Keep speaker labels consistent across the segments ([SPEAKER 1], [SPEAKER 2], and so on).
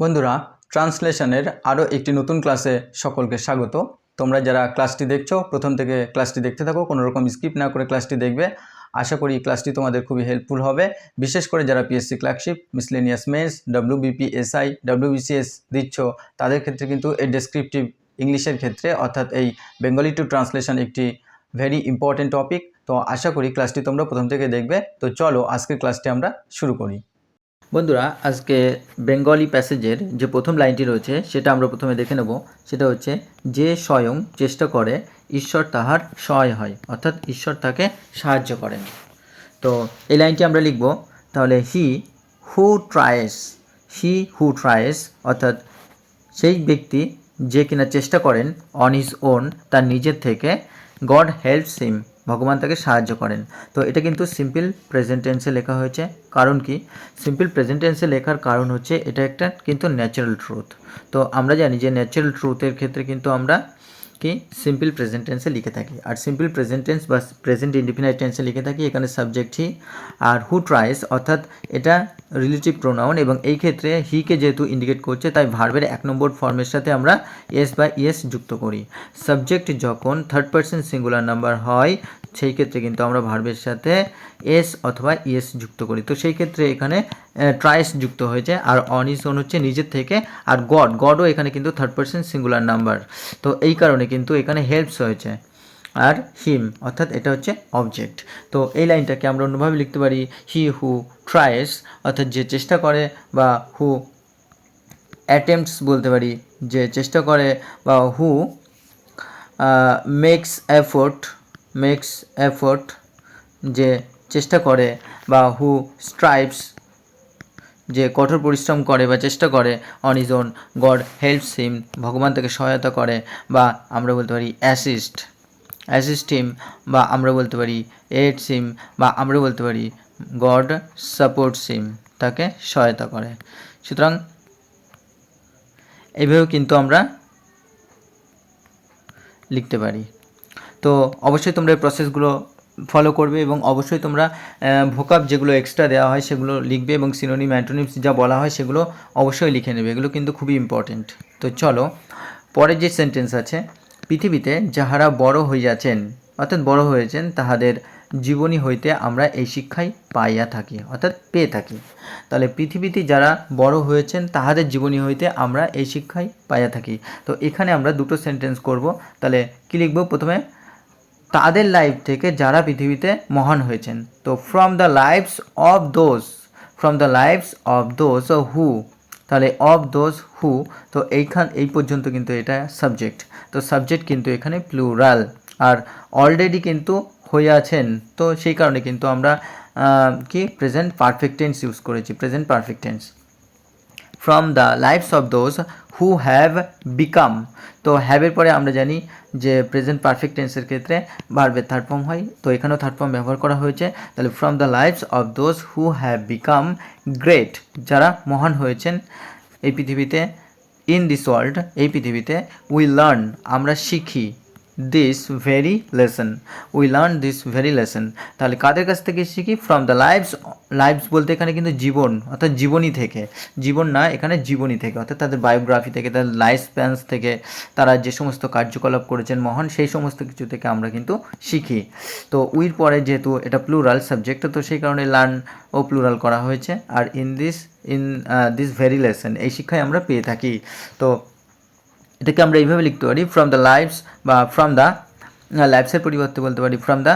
[SPEAKER 1] বন্ধুরা, ট্রান্সলেশনের আরও একটি নতুন ক্লাসে সকলকে স্বাগত। তোমরা যারা ক্লাসটি দেখছো প্রথম থেকে ক্লাসটি দেখতে থাকো, কোনো রকম স্কিপ না করে ক্লাসটি দেখবে। আশা করি ক্লাসটি তোমাদের খুবই হেল্পফুল হবে, বিশেষ করে যারা PSC clerkship, miscellaneous men's, WBPSI, WBCS দিচ্ছ, তাদের ক্ষেত্রে কিন্তু এই ডেসক্রিপটিভ ইংলিশের ক্ষেত্রে অর্থাৎ এই বেঙ্গলি টু ট্রান্সলেশন একটি ভেরি ইম্পর্টেন্ট টপিক। তো আশা করি ক্লাসটি তোমরা প্রথম থেকে দেখবে। তো চলো আজকের ক্লাসটি আমরা শুরু করি। বন্ধুরা, আজকে বেঙ্গলি প্যাসেজের যে প্রথম লাইনটি রয়েছে সেটা আমরা প্রথমে দেখে নেব। সেটা হচ্ছে, যে স্বয়ং চেষ্টা করে ঈশ্বর তাহার সহায় হয়, অর্থাৎ ঈশ্বর তাকে সাহায্য করেন। তো এই লাইনটি আমরা লিখব। তাহলে হি হু ট্রাইস, অর্থাৎ সেই ব্যক্তি যে কিনা চেষ্টা করেন অন হিজ ওন, তার নিজের থেকে, গড হেল্পস হিম, ভগবান তাকে সাহায্য করেন। তো এটা কিন্তু সিম্পল প্রেজেন্ট টেন্সে লেখা হয়েছে। কারণ কি সিম্পল প্রেজেন্ট টেন্সে লেখার কারণ হচ্ছে এটা একটা কিন্তু ন্যাচারাল ট্রুথ। তো আমরা জানি যে ন্যাচারাল ট্রুথের ক্ষেত্রে কিন্তু আমরা কি সিম্পল প্রেজেন্ট টেন্সে লিখে থাকি, আর সিম্পল প্রেজেন্ট টেন্স বা প্রেজেন্ট ইনডিফিনাইট টেন্সে লিখে থাকি। এখানে সাবজেক্ট হি, আর হু ট্রাইস অর্থাৎ এটা রিলেটিভ প্রোনাউন, এবং এই ক্ষেত্রে হিকে যেহেতু ইন্ডিকেট করছে তাই ভার্বের 1 নম্বর ফর্মের সাথে আমরা এস বা ইএস যুক্ত করি। সাবজেক্ট যখন থার্ড পারসন সিঙ্গুলার নাম্বার হয় সেই ক্ষেত্রে কিন্তু আমরা ভার্বের সাথে এস অথবা ইএস যুক্ত করি। তো সেই ক্ষেত্রে এখানে ট্রাইস যুক্ত হয়েছে, আর অন ইজ ওন হচ্ছে নিজের থেকে, আর গডও এখানে কিন্তু থার্ড পারসন সিঙ্গুলার নাম্বার। তো এই কারণে কিন্তু এখানে হেল্পস হয়েছে, আর হিম অর্থাৎ এটা হচ্ছে অবজেক্ট। তো এই লাইনটাকে আমরা অন্যভাবে লিখতে পারি, হি হু ট্রাইস অর্থাৎ যে চেষ্টা করে, বা হু অ্যাটেম্পটস বলতে পারি, যে চেষ্টা করে, বা হু মেক্স এফোর্ট যে চেষ্টা করে, বা হু স্ট্রাইভস যে কঠোর পরিশ্রম করে বা চেষ্টা করে, on his own, God helps him, ভগবান তাকে সহায়তা করে, বা আমরা বলতে পারি অ্যাসিস্ট হিম, বা আমরা বলতে পারি এইডস হিম, বা আমরা বলতে পারি গড সাপোর্টস হিম, তাকে সহায়তা করে। সুতরাং এইভাবেও কিন্তু আমরা লিখতে পারি। তো অবশ্যই তোমরা এই প্রসেসগুলো ফলো করবে, এবং অবশ্যই তোমরা ভোকাব যেগুলো এক্সট্রা দেওয়া হয় সেগুলো লিখবে, এবং সিনোনিম অ্যান্টোনিমস যা বলা হয় সেগুলো অবশ্যই লিখে নেবে। এগুলো কিন্তু খুবই ইম্পর্টেন্ট। তো চলো পরের যে সেন্টেন্স আছে, পৃথিবীতে যাহারা বড় হইয়াছেন অর্থাৎ বড় হয়েছেন তাহাদের জীবনী হইতে আমরা এই শিক্ষাই পাইয়া থাকি, অর্থাৎ পেয়ে থাকি। তাহলে পৃথিবীতে যারা বড় হয়েছেন তাহাদের জীবনী হইতে আমরা এই শিক্ষাই পাইয়া থাকি। তো এখানে আমরা দুটো সেন্টেন্স করব। তাহলে কী লিখব? প্রথমে তাদের লাইফ থেকে যারা পৃথিবীতে মহান হয়েছেন। তো from the lives of those who, তাহলে অফ দোজ হু, তো এই পর্যন্ত কিন্তু এটা সাবজেক্ট। তো সাবজেক্ট কিন্তু এখানে প্লুরাল, আর অলরেডি কিন্তু হয়ে আছেন, তো সেই কারণে কিন্তু আমরা কি প্রেজেন্ট পারফেক্ট টেন্স ইউজ করেছি, present perfect tense. From the lives of those who have become, তো হ্যাভের পরে আমরা জানি যে প্রেজেন্ট পারফেক্ট টেন্সের ক্ষেত্রে ভার্বের থার্ড ফর্ম হয়, তো এখানেও থার্ড ফর্ম ব্যবহার করা হয়েছে। তাহলে from the lives of those who have become great, যারা মহান হয়েছেন এই পৃথিবীতে, ইন দিস ওয়ার্ল্ড, এই পৃথিবীতে, উই লার্ন, আমরা শিখি, দিস ভেরি লেসন, তাহলে কাদের কাছ থেকে শিখি? ফ্রম দ্য লাইভস বলতে এখানে কিন্তু জীবন অর্থাৎ জীবনী থেকে, জীবন না এখানে জীবনী থেকে, অর্থাৎ তাদের বায়োগ্রাফি থেকে, তাদের লাইফ স্প্যান্স থেকে, তারা যে সমস্ত কার্যকলাপ করেছেন মহান, সেই সমস্ত কিছু থেকে আমরা কিন্তু শিখি। তো উইর পরে যেহেতু এটা প্লুরাল সাবজেক্ট, তো সেই কারণে লার্ন ও প্লুরাল করা হয়েছে, আর ইন দিস ভেরি লেসন, এই শিক্ষায় আমরা পেয়ে থাকি। তো এটাকে আমরা এইভাবে লিখতে পারি, ফ্রম দ্য লাইভস, বা ফ্রম দ্য লাইভসের পরিবর্তে বলতে পারি ফ্রম দ্য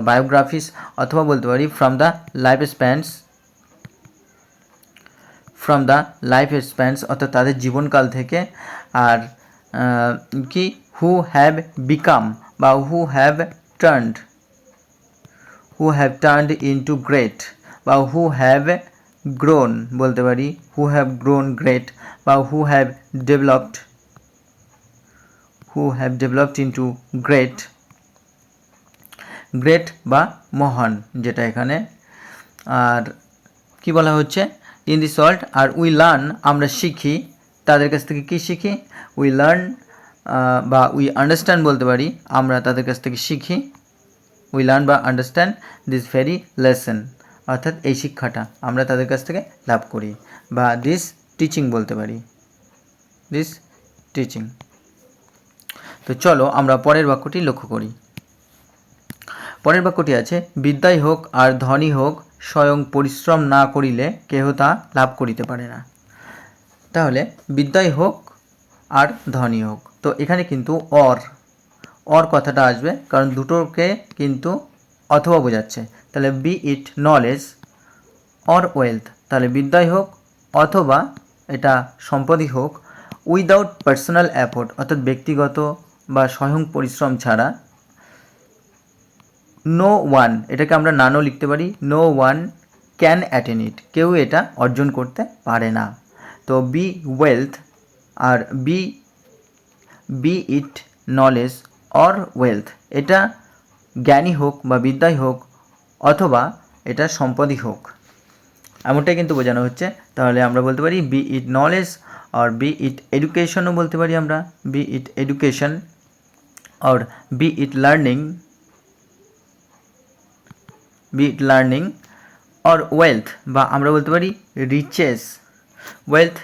[SPEAKER 1] বায়োগ্রাফিস, অথবা বলতে পারি ফ্রম দ্য লাইফ স্প্যান্স, অর্থাৎ তাদের জীবনকাল থেকে। আর কি হু হ্যাভ বিকাম, বা who have turned into great, বা হু হ্যাভ গ্রোন বলতে পারি, হু হ্যাভ গ্রোন গ্রেট, বা who have developed into great বা মহান, যেটা এখানে। আর কি বলা হচ্ছে? ইন দিস ওয়ার্ল্ড, আর উই লার্ন, আমরা শিখি, তাদের কাছ থেকে কি শিখি? উই লার্ন, বা উই আন্ডারস্ট্যান্ড বলতে পারি, আমরা তাদের কাছ থেকে শিখি, উই লার্ন বা আন্ডারস্ট্যান্ড দিস ভেরি লেসন, অর্থাৎ এই শিক্ষাটা আমরা তাদের কাছ থেকে লাভ করি, বা দিস টিচিং বলতে পারি, দিস টিচিং। তো চলো আমরা পরের বাক্যটি লক্ষ্য করি। পরের বাক্যটি আছে, বিদ্যাই হোক আর ধনী হোক, স্বয়ং পরিশ্রম না করিলে কেহ তা লাভ করিতে পারে না। তাহলে বিদ্যাই হোক আর ধনী হোক, তো এখানে কিন্তু অর কথাটা আসবে, কারণ দুটোকে কিন্তু অথবা বোঝাচ্ছে। তাহলে be it knowledge or wealth, তাহলে বিদ্যাই হোক অথবা এটা সম্পদই হোক, উইদাউট পার্সোনাল এফোর্ট, অর্থাৎ ব্যক্তিগত বা স্বয়ং পরিশ্রম ছাড়া, নো ওয়ান, এটাকে আমরা নানও লিখতে পারি, no one can attain it, কেউ এটা অর্জন করতে পারে না। তো বি ওয়েলথ আর be it knowledge or wealth, এটা জ্ঞানী হোক বা বিদ্যাই হোক অথবা এটা সম্পদই হোক, এমনটাই কিন্তু বোঝানো হচ্ছে। তাহলে আমরা বলতে পারি B it knowledge R be ইট এডুকেশনও বলতে পারি আমরা, B it education R be it learning और ওয়েলথ, বা আমরা বলতে পারি রিচেস, ওয়েলথ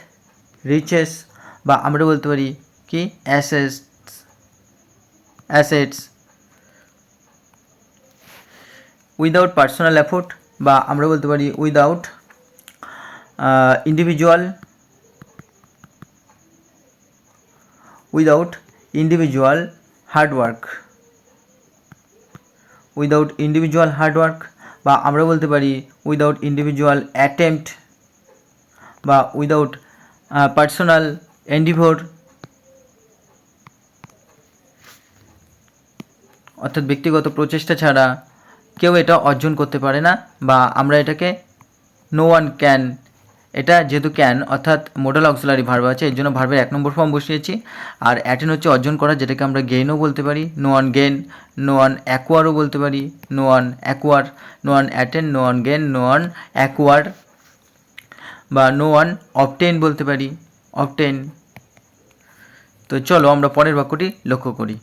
[SPEAKER 1] রিচেস, বা আমরা বলতে পারি কি অ্যাসেটস উইদাউট পার্সোনাল এফোর্ট, বা আমরা বলতে পারি উইদাউট ইন্ডিভিজুয়াল হার্ডওয়ার্ক, বা আমরা বলতে পারি উইদাউট ইন্ডিভিজুয়াল অ্যাটেম্পট, বা উইদাউট পার্সোনাল এন্ডিভোর, অর্থাৎ ব্যক্তিগত প্রচেষ্টা ছাড়া কেউ এটা অর্জন করতে পারে না। বা আমরা এটাকে নো ওয়ান ক্যান, এটা যেহেতু ক্যান অর্থাৎ মোডাল অক্সিলারি ভার্ব আছে, এর জন্য ভার্বের 1 নম্বর ফর্ম বসিয়েছি। আর অ্যাটেন হচ্ছে অর্জন করা, যেটাকে আমরা গেইনও বলতে পারি, no one gain, no one অ্যাকোয়ারও বলতে পারি, no one acquire, no one attain, no one gain, no one acquire, বা নো ওয়ান অবটেন বলতে পারি, অবটেন। তো চলো আমরা পরের বাক্যটি লক্ষ্য করি।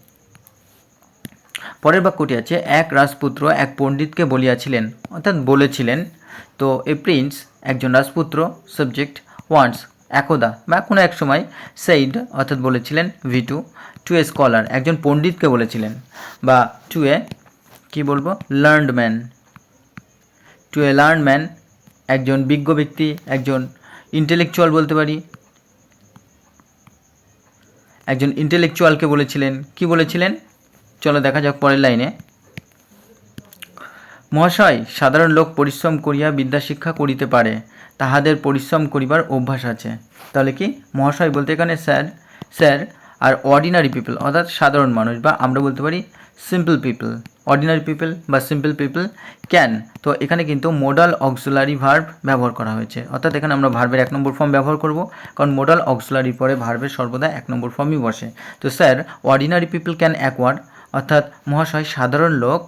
[SPEAKER 1] পরের বাক্যটি আছে, এক রাজপুত্র এক পণ্ডিতকে বলিয়াছিলেন, অর্থাৎ বলেছিলেন। তো এ প্রিন্স, একজন রাজপুত্র, সাবজেক্ট ওয়ান্স, একদা বা কোনো এক সময়, সেইড অর্থাৎ বলেছিলেন, V2 টু এ স্কলার, একজন পণ্ডিতকে বলেছিলেন, বা টু এ কী বলবো, লার্নড ম্যান, টু এ লার্ন ম্যান, একজন বিজ্ঞ ব্যক্তি, একজন ইন্টেলেকচুয়াল বলতে পারি, একজন ইন্টেলেকচুয়ালকে বলেছিলেন। কি বলেছিলেন চলো দেখা যাক পরের লাইনে। মহাশয়, সাধারণ লোক পরিশ্রম করিয়া বিদ্যা শিক্ষা করিতে পারে, তাহাদের পরিশ্রম করিবার অভ্যাস আছে। তাহলে কি মহাশয় বলতে এখানে স্যার আর অর্ডিনারি পিপল অর্থাৎ সাধারণ মানুষ, বা আমরা বলতে পারি সিম্পল পিপল, অর্ডিনারি পিপল বা সিম্পল পিপল ক্যান। তো এখানে কিন্তু মোডাল অক্সিলারি ভার্ব ব্যবহার করা হয়েছে, অর্থাৎ এখানে আমরা ভার্বের 1 নম্বর ফর্ম ব্যবহার করব, কারণ মোডাল অক্সিলারির পরে ভার্বের সর্বদা 1 নম্বর ফর্মই বসে। তো sir ordinary people can acquire, অর্থাৎ মহাশয় সাধারণ লোক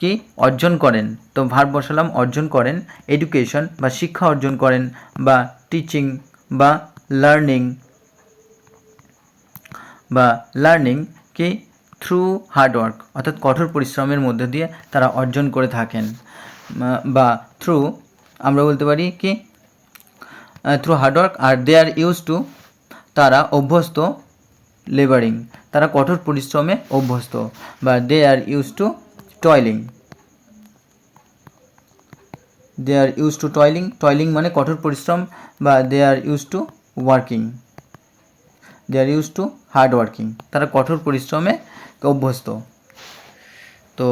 [SPEAKER 1] কি অর্জন করেন, তো ভার্ব বসালাম অর্জন করেন, এডুকেশন বা শিক্ষা অর্জন করেন, বা টিচিং বা লার্নিং কি থ্রু হার্ডওয়ার্ক, অর্থাৎ কঠোর পরিশ্রমের মধ্যে দিয়ে তারা অর্জন করে থাকেন, বা থ্রু আমরা বলতে পারি কি থ্রু হার্ডওয়ার্ক। আর দে আর ইউজ টু, তারা অভ্যস্ত, লেবারিং, তারা কঠোর পরিশ্রমে অভ্যস্ত, বা they are used to toiling, they are used to toiling, toiling মানে কঠোর পরিশ্রম, বা they are used to working, they are used to hard working, তারা কঠোর পরিশ্রমে অভ্যস্ত। তো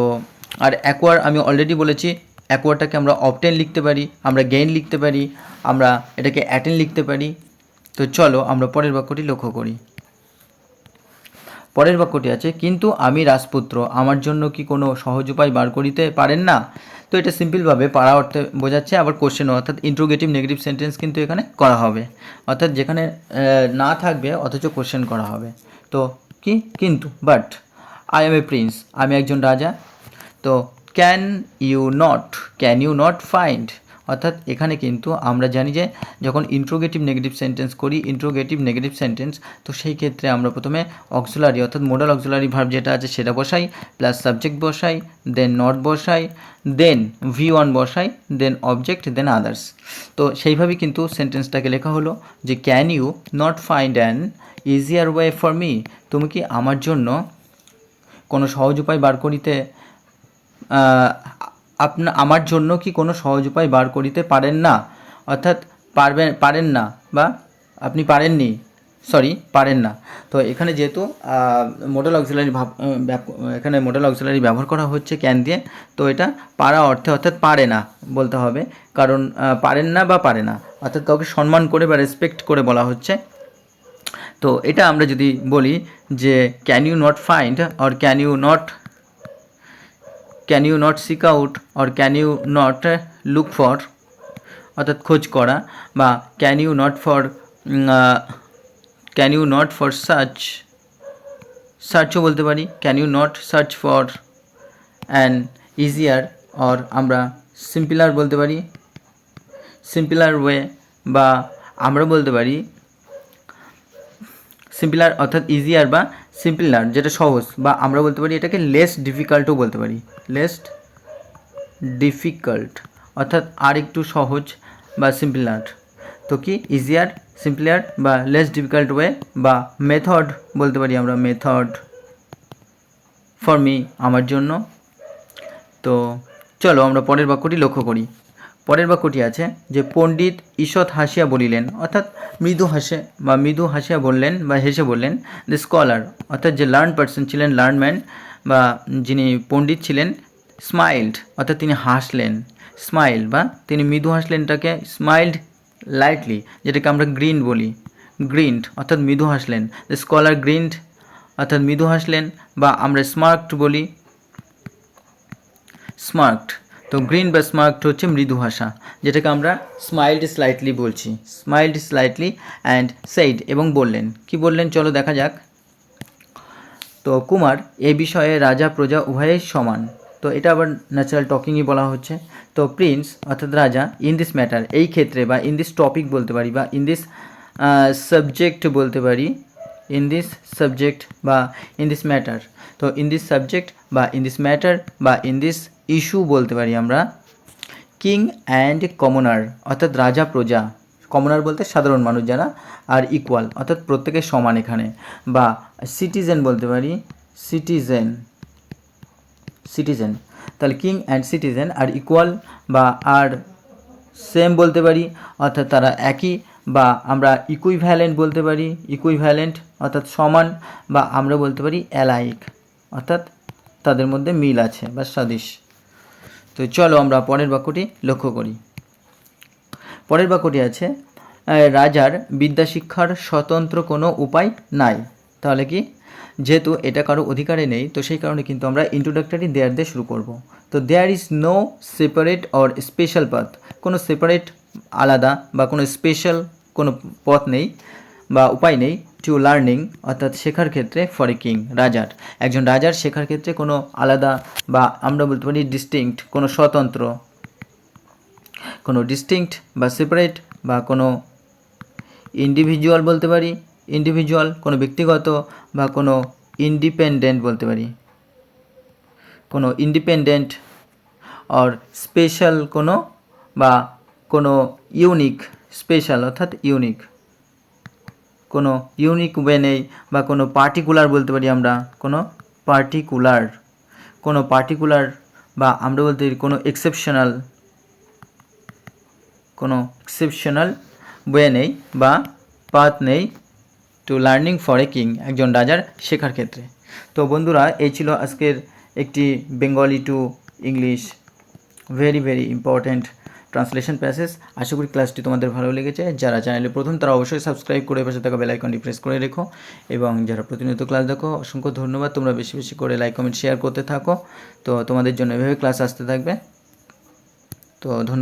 [SPEAKER 1] আর অ্যাকোয়ার আমি অলরেডি বলেছি, অ্যাকোয়ারটাকে আমরা অবটেন লিখতে পারি, আমরা গেইন লিখতে পারি, আমরা এটাকে অ্যাটেন লিখতে পারি। তো চলো আমরা পরের বাক্যটি লক্ষ্য করি। পরের বাক্যটি আছে, কিন্তু আমি রাজপুত্র, আমার জন্য কি কোনো সহজ উপায় বার করিতে পারেন না। তো এটা সিম্পলভাবে পারা অর্থে বোঝাচ্ছে, আবার কোশ্চেনও, অর্থাৎ ইন্ট্রোগেটিভ নেগেটিভ সেন্টেন্স কিন্তু এখানে করা হবে, অর্থাৎ যেখানে না থাকবে অথচ কোশ্চেন করা হবে। তো কি কিন্তু, but I M A Prince, আমি একজন রাজা। তো ক্যান ইউ নট ফাইন্ড, অর্থাৎ এখানে কিন্তু আমরা জানি যে যখন ইন্ট্রোগেটিভ নেগেটিভ সেন্টেন্স করি, ইন্ট্রোগেটিভ নেগেটিভ সেন্টেন্স, তো সেই ক্ষেত্রে আমরা প্রথমে অক্সিলারি অর্থাৎ মোডাল অক্সিলারি ভার্ব যেটা আছে সেটা বসাই, প্লাস সাবজেক্ট বসাই, দেন নট বসাই, দেন V1 বসাই, দেন অবজেক্ট, দেন আদার্স। তো সেইভাবেই কিন্তু সেন্টেন্সটাকে লেখা হলো যে can you not find an easier way for me, তুমি কি আমার জন্য কোনো সহজ উপায় বার করিতে আমার জন্য কি কোনো সহজ উপায় বার করিতে পারেন না, অর্থাৎ পারেন না বা আপনি পারেননি, পারেন না। তো এখানে যেহেতু মোডাল অক্সিলারি এখানে মোডাল অক্সিলারি ব্যবহার করা হচ্ছে ক্যান দিয়ে, তো এটা পারা অর্থে অর্থাৎ পারে না বলতে হবে, কারণ পারেন না বা পারে না অর্থাৎ কাউকে সম্মান করে বা রেসপেক্ট করে বলা হচ্ছে। তো এটা আমরা যদি বলি যে can you not find or can you not seek out or can you not look for, অর্থাৎ খোঁজ করা, বা ক্যান ইউ নট ফর সার্চও বলতে পারি, can you not search for an easier, or আমরা সিম্পলার বলতে পারি, সিম্পলার ওয়ে, বা আমরা বলতে পারি সিম্পলার অর্থাৎ ইজিয়ার বা সিম্পলার যেটা সহজ, বা আমরা বলতে পারি এটাকে লেস ডিফিকাল্টও বলতে পারি, লেস ডিফিকাল্ট অর্থাৎ আর একটু সহজ বা সিম্পলার। তো কি ইজিয়ার, সিম্পলার বা লেস ডিফিকাল্ট ওয়ে, বা মেথড বলতে পারি আমরা, মেথড ফর মি আমার জন্য। তো চলো আমরা পরের বাক্যটি লক্ষ্য করি। পরের বাক্যটি আছে যে পণ্ডিত ঈষৎ হাসিয়া বলিলেন, অর্থাৎ মৃদু হাসিয়া বললেন বা হেসে বললেন, দ্য স্কলার অর্থাৎ যে লার্ন পার্সন ছিলেন, লার্নম্যান বা যিনি পণ্ডিত ছিলেন, স্মাইল্ড অর্থাৎ তিনি হাসলেন, স্মাইল বা তিনি মৃদু হাসলেন, এটাকে স্মাইল্ড লাইটলি যেটাকে আমরা গ্রিন বলি, গ্রিন্ড অর্থাৎ মৃদু হাসলেন, দ্য স্কলার গ্রিন্ড অর্থাৎ মৃদু হাসলেন, বা আমরা স্মার্কড বলি, স্মার্কড। তো গ্রিন বা স্মার্কড হচ্ছে মৃদু হাসা, যেটাকে আমরা স্মাইল্ড স্লাইটলি বলছি, স্মাইল্ড স্লাইটলি অ্যান্ড সেইড এবং বললেন, কি বললেন চলো দেখা যাক। তো কুমার এ বিষয়ে রাজা প্রজা উভয়েই সমান, তো এটা আবার ন্যাচারাল টকিংই বলা হচ্ছে। তো প্রিন্স অর্থাৎ রাজা, ইন দিস ম্যাটার এই ক্ষেত্রে, বা ইন দিস টপিক বলতে পারি, বা ইন দিস সাবজেক্ট বলতে পারি, ইন দিস সাবজেক্ট বা ইন দিস ম্যাটার। তো ইন দিস সাবজেক্ট বা ইন দিস ম্যাটার বা ইন দিস ইস্যু বলতে পারি আমরা কিং অ্যান্ড কমনার অর্থাৎ রাজা প্রজা, কমনার বলতে সাধারণ মানুষ যারা, আর ইকুয়াল অর্থাৎ প্রত্যেকের সমান এখানে, বা সিটিজেন বলতে পারি, সিটিজেন। তাহলে king and citizen are equal বা আর সেম বলতে পারি, অর্থাৎ তারা একই, বা আমরা ইকুইভ্যালেন্ট বলতে পারি, ইকুইভ্যালেন্ট অর্থাৎ সমান, বা আমরা বলতে পারি অ্যালাইক অর্থাৎ তাদের মধ্যে মিল আছে বা সাদৃশ্য। তো চলো আমরা পরের বাক্যটি লক্ষ্য করি। পরের বাক্যটি আছে রাজার বিদ্যাশিক্ষার স্বতন্ত্র কোনো উপায় নাই। তাহলে কি, যেহেতু এটা কারো অধিকারে নেই, তো সেই কারণে কিন্তু আমরা ইন্ট্রোডাক্টরি দেয়ার দিয়ে শুরু করব। তো there is no separate or special path, কোনো সেপারেট আলাদা বা কোনো স্পেশাল কোনো পথ নেই বা উপায় নেই, টু লার্নিং অর্থাৎ শেখার ক্ষেত্রে, ফর এ কিং রাজার, একজন রাজার শেখার ক্ষেত্রে কোনো আলাদা বা আমরা বলতে পারি ডিস্টিংক্ট, কোনো স্বতন্ত্র, কোনো ডিস্টিংক্ট বা সেপারেট, বা কোনো ইন্ডিভিজুয়াল বলতে পারি, ইন্ডিভিজুয়াল কোনো ব্যক্তিগত, বা কোনো ইন্ডিপেন্ডেন্ট বলতে পারি, কোনো ইন্ডিপেন্ডেন্ট, আর স্পেশাল কোনো, বা কোনো ইউনিক, স্পেশাল অর্থাৎ ইউনিক, কোনো ইউনিক ওয়ে নেই, বা কোনো পার্টিকুলার বলতে পারি আমরা, কোনো পার্টিকুলার, বা আমরা বলতে পারি কোনো এক্সেপশনাল ওয়ে নেই বা পাথ নেই two learning for a king, একজন রাজার শেখার ক্ষেত্রে। তো বন্ধুরা, এই ছিল আজকের একটি Bengali to English very very important translation passage. আশা করি ক্লাসটি তোমাদের ভালো লেগেছে। যারা চ্যানেলে প্রথম তারা অবশ্যই সাবস্ক্রাইব করে পাশে থাকা বেল আইকনটি প্রেস করে রেখো, এবং যারা প্রতিনিয়ত ক্লাস দেখো অসংখ্য ধন্যবাদ। তোমরা বেশি বেশি করে লাইক কমেন্ট শেয়ার করতে থাকো। তো তোমাদের জন্য এভাবে ক্লাস আসতে থাকবে। তো ধন্যবাদ।